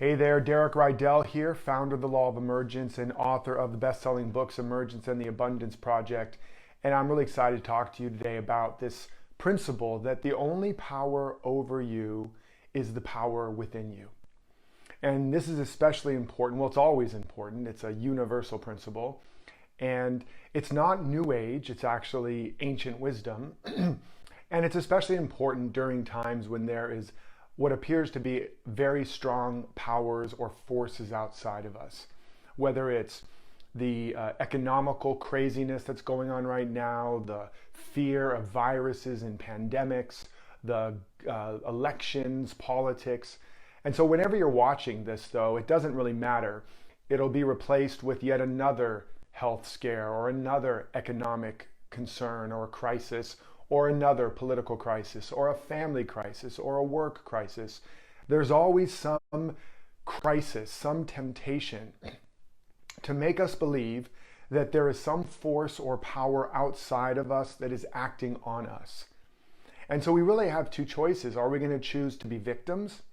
Hey there, Derek Rydall here, founder of the Law of Emergence and author of the best-selling books Emergence and the Abundance Project. And I'm really excited to talk to you today about this principle that the only power over you is the power within you. And this is especially important. Well, it's always important. It's a universal principle. And it's not new age, it's actually ancient wisdom. And it's especially important during times when there is what appears to be very strong powers or forces outside of us. Whether it's the economical craziness that's going on right now, the fear of viruses and pandemics, the elections, politics. And so whenever you're watching this, though, it doesn't really matter. It'll be replaced with yet another health scare or another economic concern or crisis or another political crisis or a family crisis or a work crisis. There's always some crisis, some temptation to make us believe that there is some force or power outside of us that is acting on us. And so we really have two choices. Are we going to choose to be victims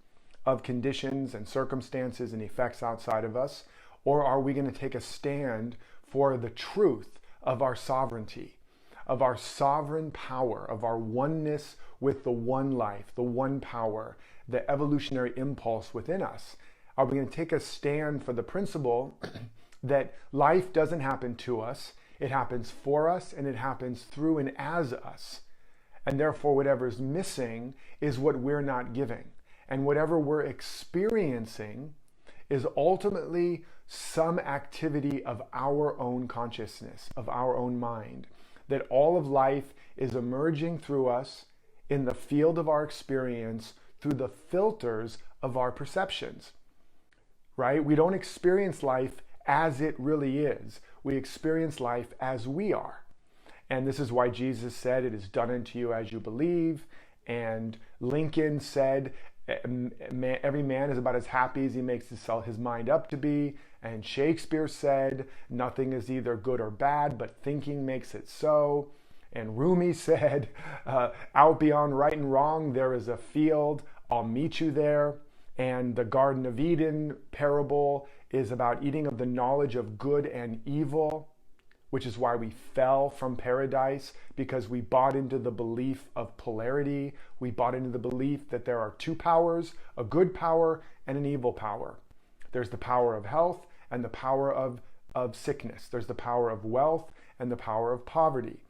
of conditions and circumstances and effects outside of us? Or are we going to take a stand for the truth of our sovereignty, of our sovereign power, of our oneness with the one life, the one power, the evolutionary impulse within us? Are we going to take a stand for the principle that life doesn't happen to us, it happens for us, and it happens through and as us? And therefore, whatever is missing is what we're not giving. And whatever we're experiencing is ultimately some activity of our own consciousness, of our own mind. That all of life is emerging through us in the field of our experience through the filters of our perceptions, right? We don't experience life as it really is. We experience life as we are. And this is why Jesus said, "It is done unto you as you believe." And Lincoln said, "Every man is about as happy as he makes his mind up to be." And Shakespeare said, "Nothing is either good or bad, but thinking makes it so." And Rumi said, "Out beyond right and wrong, there is a field. I'll meet you there." And the Garden of Eden parable is about eating of the knowledge of good and evil, which is why we fell from paradise, because we bought into the belief of polarity. We bought into the belief that there are two powers, a good power and an evil power. There's the power of health and the power of sickness. There's the power of wealth and the power of poverty.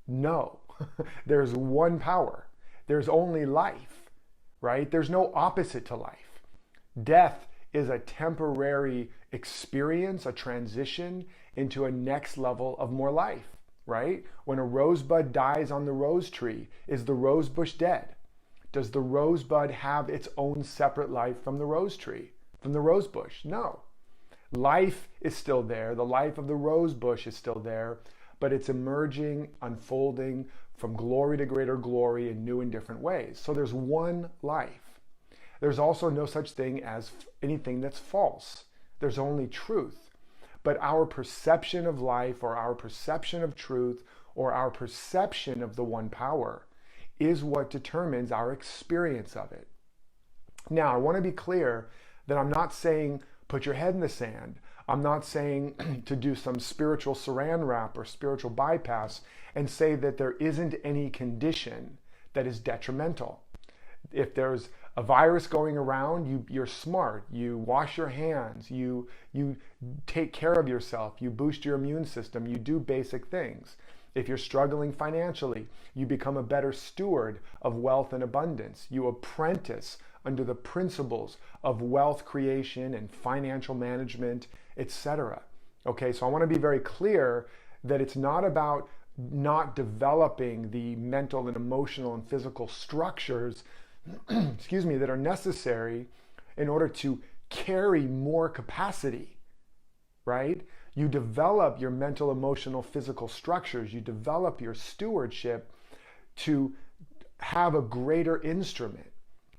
No, there's one power. There's only life, right? There's no opposite to life. Death is a temporary experience, a transition into a next level of more life, right? When a rosebud dies on the rose tree, is the rose bush dead? Does the rosebud have its own separate life from the rose tree, from the rose bush? No. Life is still there. The life of the rose bush is still there, but it's emerging, unfolding from glory to greater glory in new and different ways. So there's one life. There's also no such thing as anything that's false. There's only truth. But our perception of life, or our perception of truth, or our perception of the one power is what determines our experience of it. Now, I want to be clear that I'm not saying put your head in the sand. I'm not saying to do some spiritual saran wrap or spiritual bypass and say that there isn't any condition that is detrimental. If there's a virus going around, you're smart. You wash your hands. You take care of yourself. You boost your immune system. You do basic things. If you're struggling financially, you become a better steward of wealth and abundance. You apprentice under the principles of wealth creation and financial management, etc. Okay, so I want to be very clear that it's not about not developing the mental and emotional and physical structures that are necessary in order to carry more capacity, right? You develop your mental, emotional, physical structures. You develop your stewardship to have a greater instrument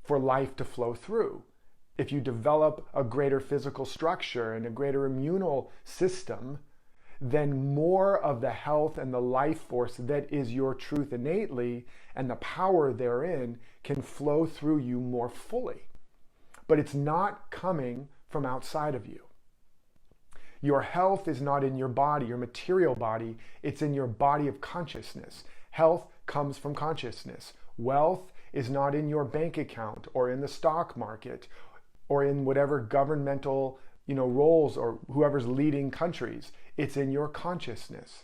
for life to flow through. If you develop a greater physical structure and a greater immunal system, then more of the health and the life force that is your truth innately and the power therein can flow through you more fully. But it's not coming from outside of you. Your health is not in your body, your material body, it's in your body of consciousness. Health comes from consciousness. Wealth is not in your bank account or in the stock market or in whatever governmental, roles or whoever's leading countries. It's in your consciousness.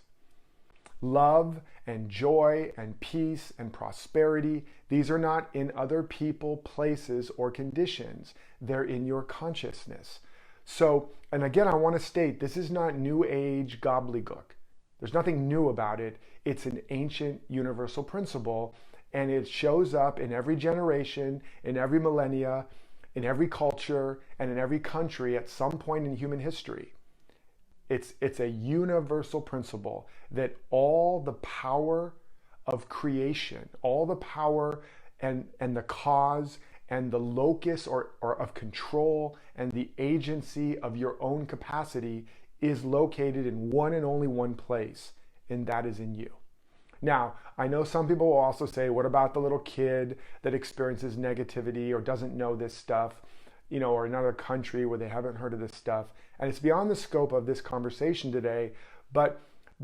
Love and joy and peace and prosperity, these are not in other people, places, or conditions. They're in your consciousness. So, and again, I want to state, this is not New Age gobbledygook. There's nothing new about it. It's an ancient universal principle, and it shows up in every generation, in every millennia, in every culture, and in every country at some point in human history. It's a universal principle that all the power of creation, all the power and the cause and the locus or of control and the agency of your own capacity is located in one and only one place, and that is in you. Now, I know some people will also say, what about the little kid that experiences negativity or doesn't know this stuff, or another country where they haven't heard of this stuff? And it's beyond the scope of this conversation today, but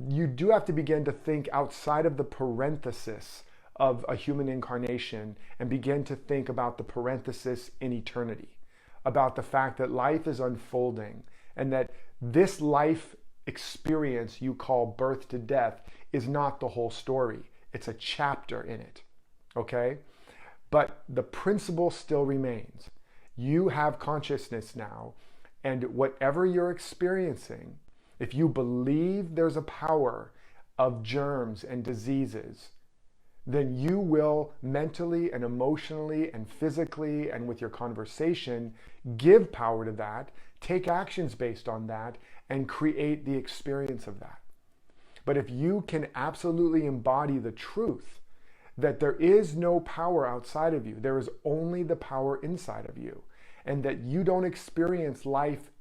you do have to begin to think outside of the parenthesis of a human incarnation and begin to think about the parenthesis in eternity, about the fact that life is unfolding and that this life experience you call birth to death is not the whole story. It's a chapter in it, okay? But the principle still remains. You have consciousness now, and whatever you're experiencing, if you believe there's a power of germs and diseases, then you will mentally and emotionally and physically and with your conversation give power to that, take actions based on that, and create the experience of that. But if you can absolutely embody the truth that there is no power outside of you, there is only the power inside of you, and that you don't experience life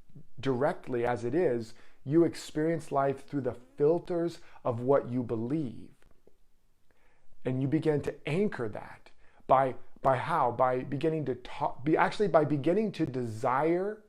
directly as it is, you experience life through the filters of what you believe. And you begin to anchor that by how? By beginning to by beginning to desire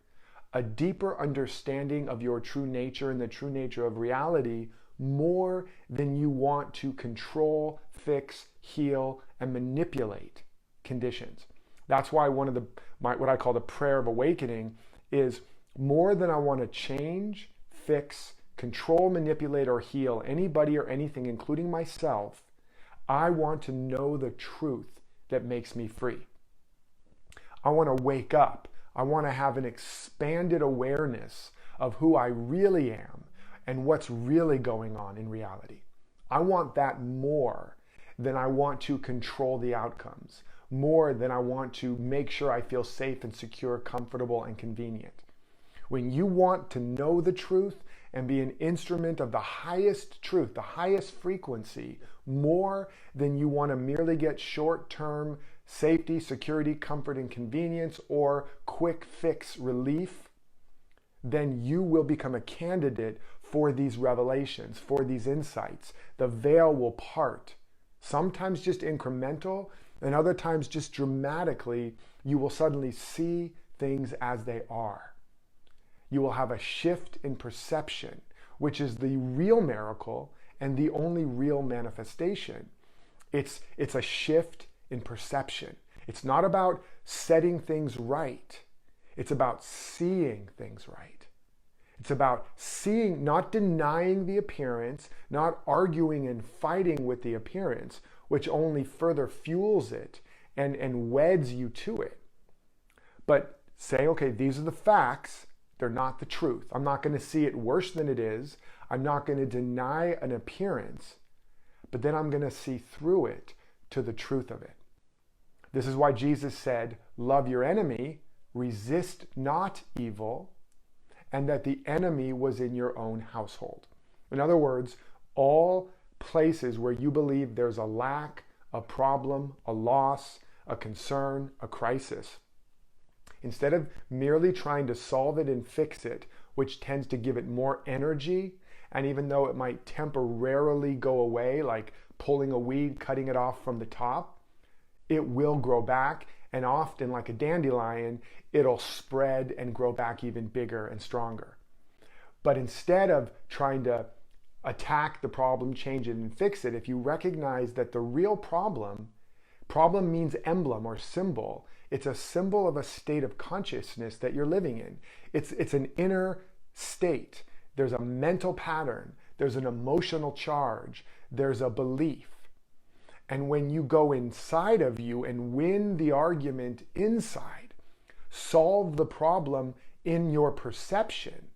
a deeper understanding of your true nature and the true nature of reality more than you want to control, fix, heal, and manipulate conditions. That's why one of what I call the prayer of awakening is more than I want to change, fix, control, manipulate, or heal anybody or anything, including myself, I want to know the truth that makes me free. I want to wake up. I want to have an expanded awareness of who I really am and what's really going on in reality. I want that more than I want to control the outcomes, more than I want to make sure I feel safe and secure, comfortable, and convenient. When you want to know the truth and be an instrument of the highest truth, the highest frequency, more than you want to merely get short-term safety, security, comfort, and convenience, or quick fix relief, then you will become a candidate for these revelations, for these insights. The veil will part, sometimes just incremental, and other times just dramatically. You will suddenly see things as they are. You will have a shift in perception, which is the real miracle and the only real manifestation. It's a shift in perception. It's not about setting things right. It's about seeing things right. It's about seeing, not denying the appearance, not arguing and fighting with the appearance, which only further fuels it and weds you to it. But saying, okay, these are the facts. They're not the truth. I'm not going to see it worse than it is. I'm not going to deny an appearance, but then I'm going to see through it to the truth of it. This is why Jesus said, love your enemy, resist not evil, and that the enemy was in your own household. In other words, all places where you believe there's a lack, a problem, a loss, a concern, a crisis, instead of merely trying to solve it and fix it, which tends to give it more energy, and even though it might temporarily go away, like pulling a weed, cutting it off from the top, it will grow back And often, like a dandelion, it'll spread and grow back even bigger and stronger. But instead of trying to attack the problem, change it, and fix it, if you recognize that the real problem means emblem or symbol. It's a symbol of a state of consciousness that you're living in. It's an inner state. There's a mental pattern. There's an emotional charge. There's a belief. And when you go inside of you and win the argument inside, solve the problem in your perception,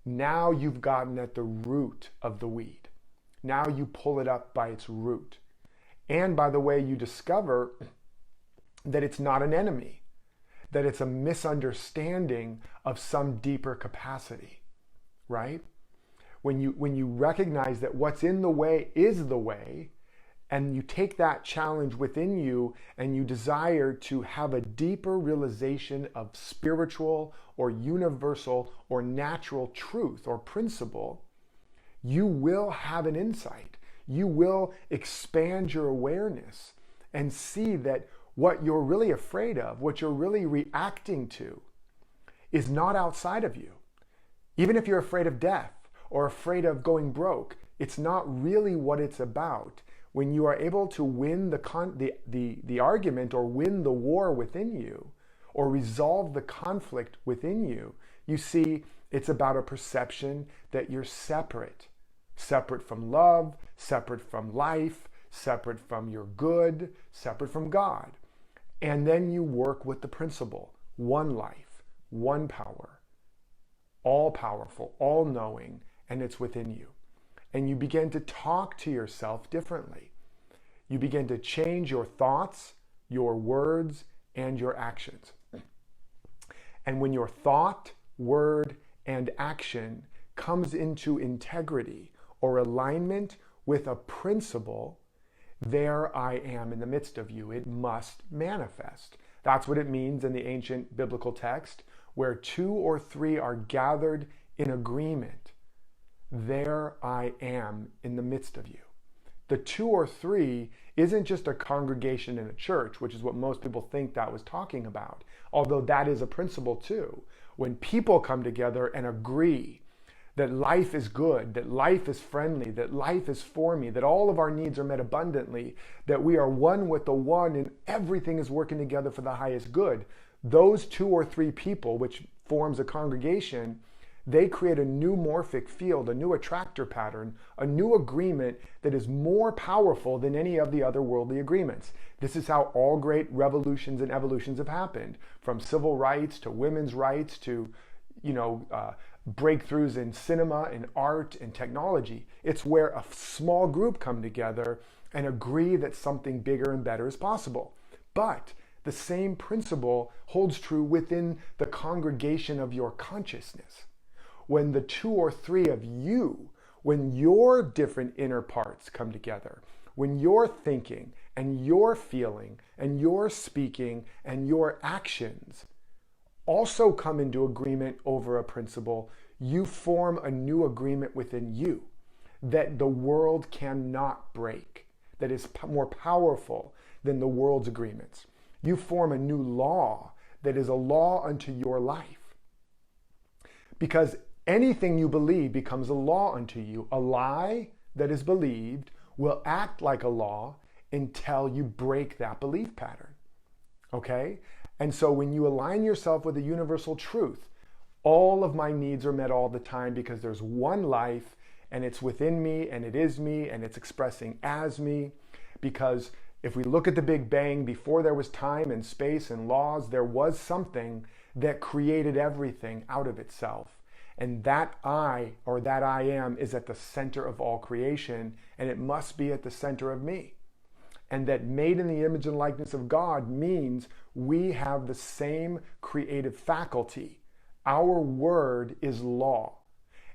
now you've gotten at the root of the weed. Now you pull it up by its root. And by the way, you discover that it's not an enemy, that it's a misunderstanding of some deeper capacity, right? When you recognize that what's in the way is the way, and you take that challenge within you and you desire to have a deeper realization of spiritual or universal or natural truth or principle, you will have an insight. You will expand your awareness and see that what you're really afraid of, what you're really reacting to, is not outside of you. Even if you're afraid of death or afraid of going broke, it's not really what it's about. When you are able to win the argument or win the war within you or resolve the conflict within you, you see it's about a perception that you're separate. Separate from love, separate from life, separate from your good, separate from God. And then you work with the principle, one life, one power, all powerful, all knowing, and it's within you. And you begin to talk to yourself differently. You begin to change your thoughts, your words, and your actions. And when your thought, word, and action comes into integrity or alignment with a principle, there I am in the midst of you. It must manifest. That's what it means in the ancient biblical text, where 2 or 3 are gathered in agreement. There I am in the midst of you. The 2 or 3 isn't just a congregation in a church, which is what most people think that was talking about, although that is a principle too. When people come together and agree that life is good, that life is friendly, that life is for me, that all of our needs are met abundantly, that we are one with the one and everything is working together for the highest good, those 2 or 3 people, which forms a congregation, they create a new morphic field, a new attractor pattern, a new agreement that is more powerful than any of the other worldly agreements. This is how all great revolutions and evolutions have happened, from civil rights to women's rights to, breakthroughs in cinema and art and technology. It's where a small group come together and agree that something bigger and better is possible. But the same principle holds true within the congregation of your consciousness. When the 2 or 3 of you, when your different inner parts come together, when your thinking and your feeling and your speaking and your actions also come into agreement over a principle, you form a new agreement within you that the world cannot break, that is more powerful than the world's agreements. You form a new law that is a law unto your life. Because anything you believe becomes a law unto you. A lie that is believed will act like a law until you break that belief pattern. Okay? And so when you align yourself with the universal truth, all of my needs are met all the time because there's one life and it's within me and it is me and it's expressing as me. Because if we look at the Big Bang, before there was time and space and laws, there was something that created everything out of itself. And that I, or that I am, is at the center of all creation, and it must be at the center of me. And that made in the image and likeness of God means we have the same creative faculty. Our word is law.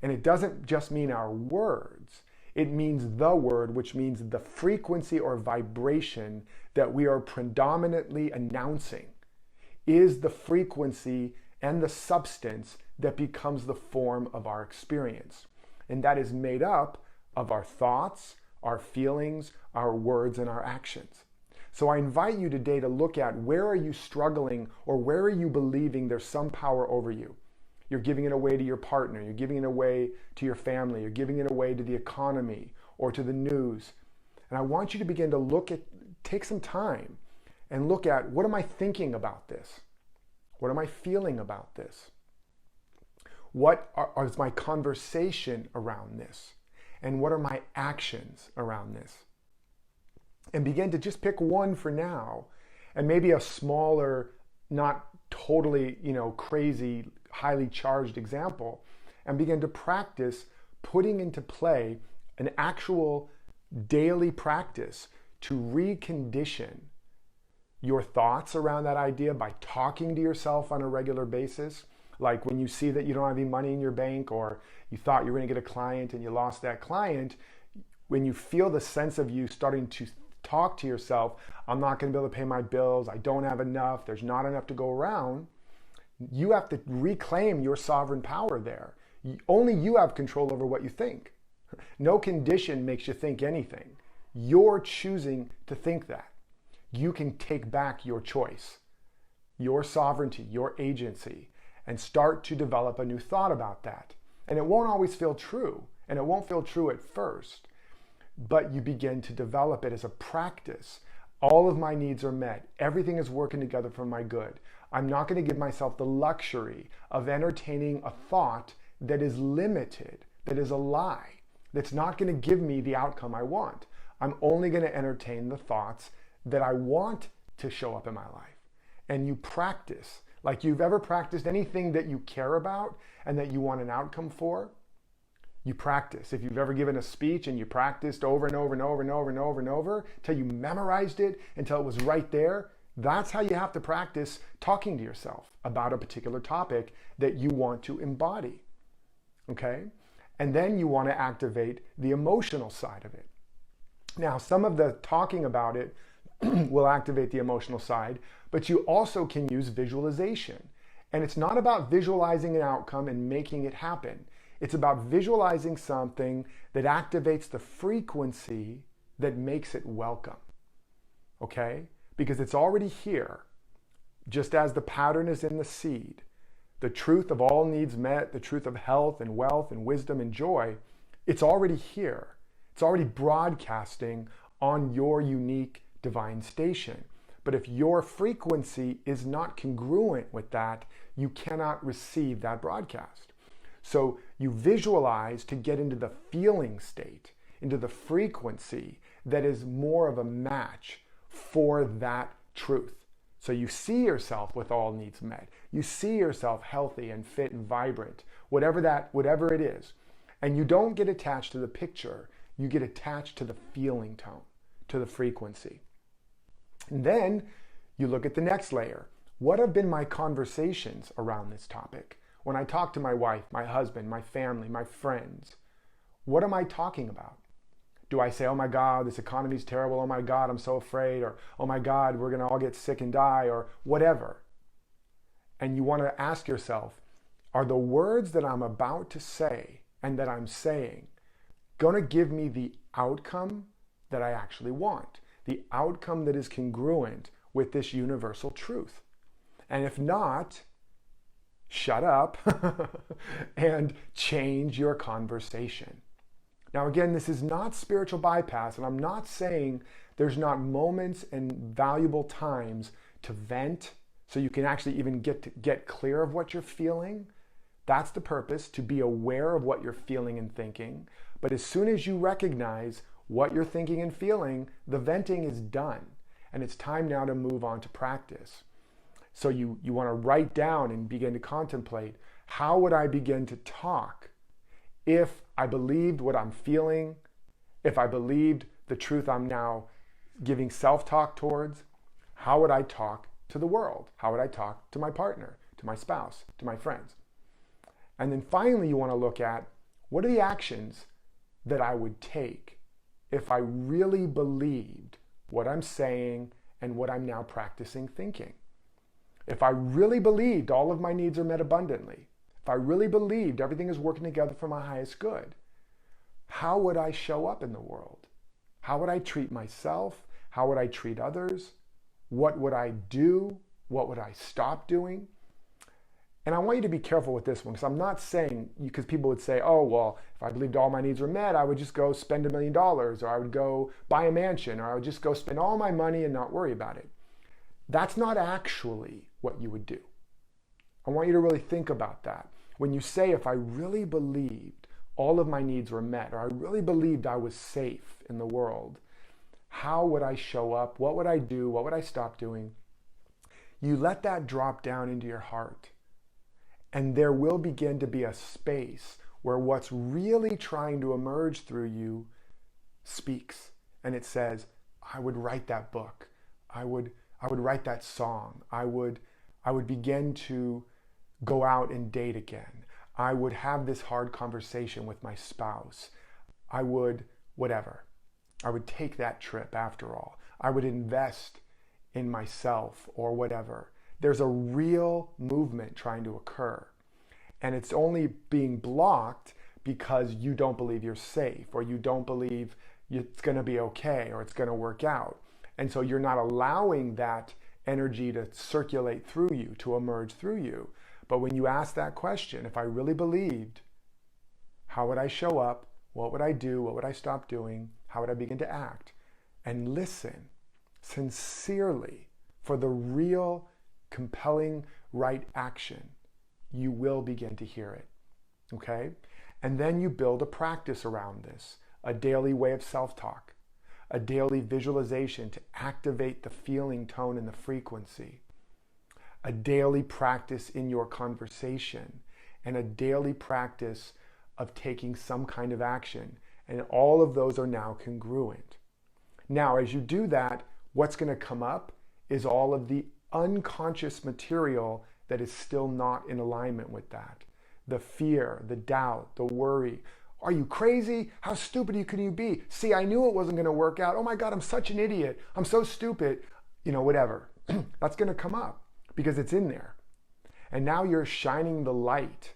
And it doesn't just mean our words. It means the word, which means the frequency or vibration that we are predominantly announcing is the frequency and the substance that becomes the form of our experience. And that is made up of our thoughts, our feelings, our words, and our actions. So I invite you today to look at, where are you struggling, or where are you believing there's some power over you? You're giving it away to your partner, you're giving it away to your family, you're giving it away to the economy or to the news. And I want you to begin to take some time and look at, what am I thinking about this? What am I feeling about this? What is my conversation around this? And what are my actions around this? And begin to just pick one for now, and maybe a smaller, not totally, crazy, highly charged example, and begin to practice putting into play an actual daily practice to recondition your thoughts around that idea by talking to yourself on a regular basis. Like when you see that you don't have any money in your bank, or you thought you were going to get a client and you lost that client, when you feel the sense of you starting to talk to yourself, I'm not going to be able to pay my bills, I don't have enough, there's not enough to go around, you have to reclaim your sovereign power there. Only you have control over what you think. No condition makes you think anything. You're choosing to think that. You can take back your choice, your sovereignty, your agency, and start to develop a new thought about that. And it won't always feel true, and it won't feel true at first, but you begin to develop it as a practice. All of my needs are met. Everything is working together for my good. I'm not going to give myself the luxury of entertaining a thought that is limited, that is a lie, that's not going to give me the outcome I want. I'm only going to entertain the thoughts that I want to show up in my life. And you practice, like you've ever practiced anything that you care about and that you want an outcome for. You practice. If you've ever given a speech and you practiced over and over and over and over and over and over till you memorized it, until it was right there, that's how you have to practice talking to yourself about a particular topic that you want to embody. Okay? And then you want to activate the emotional side of it. Now, some of the talking about it will activate the emotional side, but you also can use visualization. And it's not about visualizing an outcome and making it happen. It's about visualizing something that activates the frequency that makes it welcome. Okay? Because it's already here. Just as the pattern is in the seed, the truth of all needs met, the truth of health and wealth and wisdom and joy, it's already here. It's already broadcasting on your unique divine station. But if your frequency is not congruent with that, you cannot receive that broadcast. So you visualize to get into the feeling state, into the frequency that is more of a match for that truth. So you see yourself with all needs met. You see yourself healthy and fit and vibrant, whatever it is. And you don't get attached to the picture. You get attached to the feeling tone, to the frequency. And then you look at the next layer. What have been my conversations around this topic? When I talk to my wife, my husband, my family, my friends, what am I talking about? Do I say, oh my God, this economy's terrible, oh my God, I'm so afraid, or oh my God, we're gonna all get sick and die, or whatever. And you wanna ask yourself, are the words that I'm about to say and that I'm saying gonna give me the outcome that I actually want? The outcome that is congruent with this universal truth? And if not, shut up and change your conversation. Now again, this is not spiritual bypass, and I'm not saying there's not moments and valuable times to vent so you can actually even get clear of what you're feeling. That's the purpose, to be aware of what you're feeling and thinking. But as soon as you recognize what you're thinking and feeling, the venting is done. And it's time now to move on to practice. So you want to write down and begin to contemplate, how would I begin to talk if I believed what I'm feeling, if I believed the truth I'm now giving self-talk towards? How would I talk to the world? How would I talk to my partner, to my spouse, to my friends? And then finally, you want to look at, what are the actions that I would take if I really believed what I'm saying and what I'm now practicing thinking? If I really believed all of my needs are met abundantly, if I really believed everything is working together for my highest good, how would I show up in the world? How would I treat myself? How would I treat others? What would I do? What would I stop doing? And I want you to be careful with this one, because I'm not saying, because people would say, oh, well, if I believed all my needs were met, I would just go spend $1 million, or I would go buy a mansion, or I would just go spend all my money and not worry about it. That's not actually what you would do. I want you to really think about that. When you say, if I really believed all of my needs were met, or I really believed I was safe in the world, how would I show up? What would I do? What would I stop doing? You let that drop down into your heart. And there will begin to be a space where what's really trying to emerge through you speaks. And it says, I would write that book. I would write that song. I would begin to go out and date again. I would have this hard conversation with my spouse. I would, whatever. I would take that trip after all. I would invest in myself or whatever. There's a real movement trying to occur. And it's only being blocked because you don't believe you're safe, or you don't believe it's going to be okay, or it's going to work out. And so you're not allowing that energy to circulate through you, to emerge through you. But when you ask that question, if I really believed, how would I show up? What would I do? What would I stop doing? How would I begin to act? And listen sincerely for the real, compelling, right action. You will begin to hear it. Okay? And then you build a practice around this, a daily way of self-talk, a daily visualization to activate the feeling tone and the frequency, a daily practice in your conversation, and a daily practice of taking some kind of action. And all of those are now congruent. Now, as you do that, what's going to come up is all of the unconscious material that is still not in alignment with that. The fear, the doubt, the worry. Are you crazy? How stupid can you be? See, I knew it wasn't going to work out. Oh my God, I'm such an idiot. I'm so stupid. Whatever. That's going to come up because it's in there. And now you're shining the light,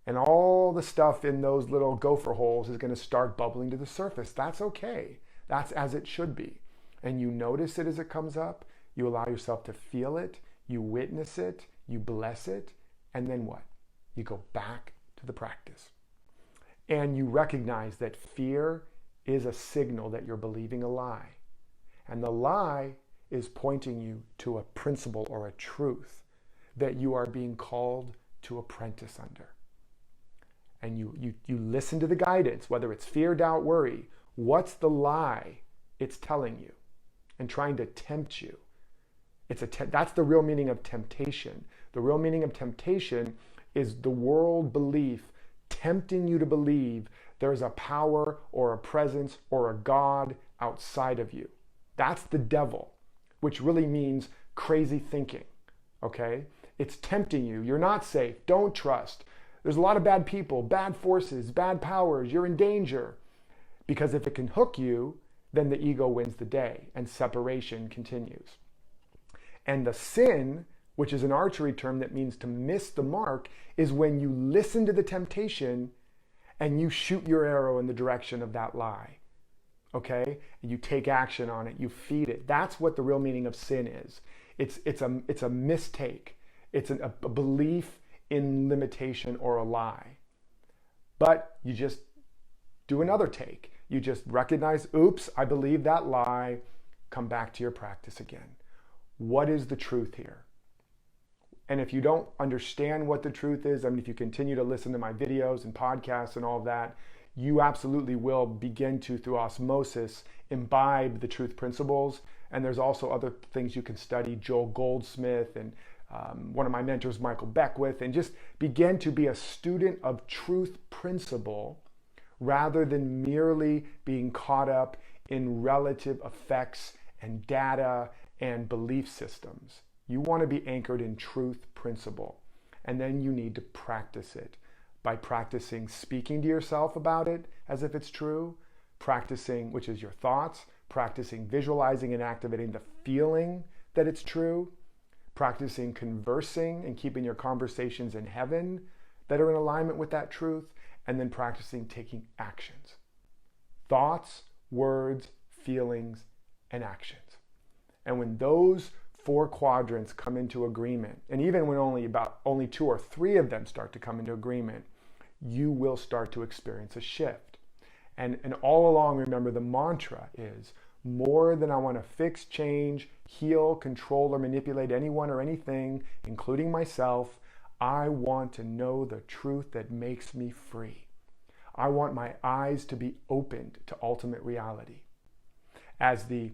and all the stuff in those little gopher holes is going to start bubbling to the surface. That's okay. That's as it should be. And you notice it as it comes up. You allow yourself to feel it. You witness it. You bless it. And then what? You go back to the practice. And you recognize that fear is a signal that you're believing a lie. And the lie is pointing you to a principle or a truth that you are being called to apprentice under. And you listen to the guidance, whether it's fear, doubt, worry. What's the lie it's telling you and trying to tempt you? That's the real meaning of temptation. The real meaning of temptation is the world belief tempting you to believe there's a power or a presence or a God outside of you. That's the devil, which really means crazy thinking, okay? It's tempting you. You're not safe. Don't trust. There's a lot of bad people, bad forces, bad powers. You're in danger. Because if it can hook you, then the ego wins the day and separation continues. And the sin, which is an archery term that means to miss the mark, is when you listen to the temptation and you shoot your arrow in the direction of that lie. Okay? And you take action on it, you feed it. That's what the real meaning of sin is. It's a mistake. It's a belief in limitation or a lie. But you just do another take. You just recognize, oops, I believe that lie. Come back to your practice again. What is the truth here? And if you don't understand what the truth is, if you continue to listen to my videos and podcasts and all of that, you absolutely will begin to, through osmosis, imbibe the truth principles. And there's also other things you can study, Joel Goldsmith and one of my mentors, Michael Beckwith, and just begin to be a student of truth principle rather than merely being caught up in relative effects and data and belief systems. You want to be anchored in truth principle, and then you need to practice it by practicing speaking to yourself about it as if it's true, practicing, which is your thoughts, practicing visualizing and activating the feeling that it's true, practicing conversing and keeping your conversations in heaven that are in alignment with that truth, and then practicing taking actions. Thoughts, words, feelings, and actions. And when those four quadrants come into agreement, and even when only two or three of them start to come into agreement, you will start to experience a shift. And all along, remember, the mantra is, more than I want to fix, change, heal, control, or manipulate anyone or anything, including myself, I want to know the truth that makes me free. I want my eyes to be opened to ultimate reality. As the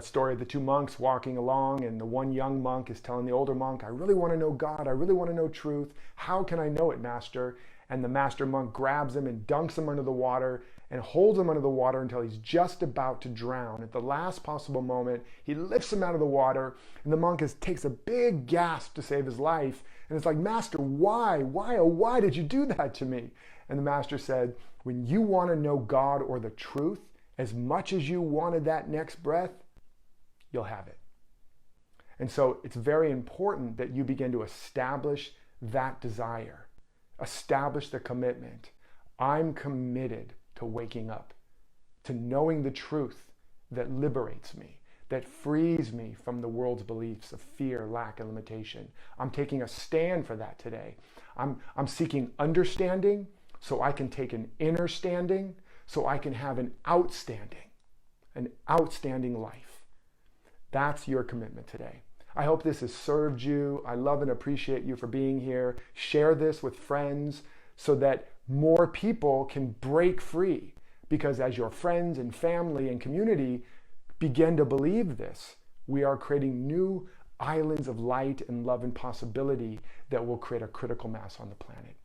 story of the two monks walking along, and the one young monk is telling the older monk, I really want to know God. I really want to know truth. How can I know it, master? And the master monk grabs him and dunks him under the water and holds him under the water until he's just about to drown. At the last possible moment, he lifts him out of the water, and the monk takes a big gasp to save his life. And it's like, Master, why? Why, oh, why did you do that to me? And the master said, when you want to know God or the truth, as much as you wanted that next breath, you'll have it. And so it's very important that you begin to establish that desire. Establish the commitment. I'm committed to waking up, to knowing the truth that liberates me, that frees me from the world's beliefs of fear, lack, and limitation. I'm taking a stand for that today. I'm seeking understanding so I can take an inner standing, so I can have an outstanding life. That's your commitment today. I hope this has served you. I love and appreciate you for being here. Share this with friends so that more people can break free. Because as your friends and family and community begin to believe this, we are creating new islands of light and love and possibility that will create a critical mass on the planet.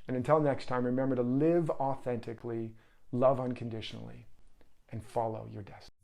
And until next time, remember to live authentically, love unconditionally, and follow your destiny.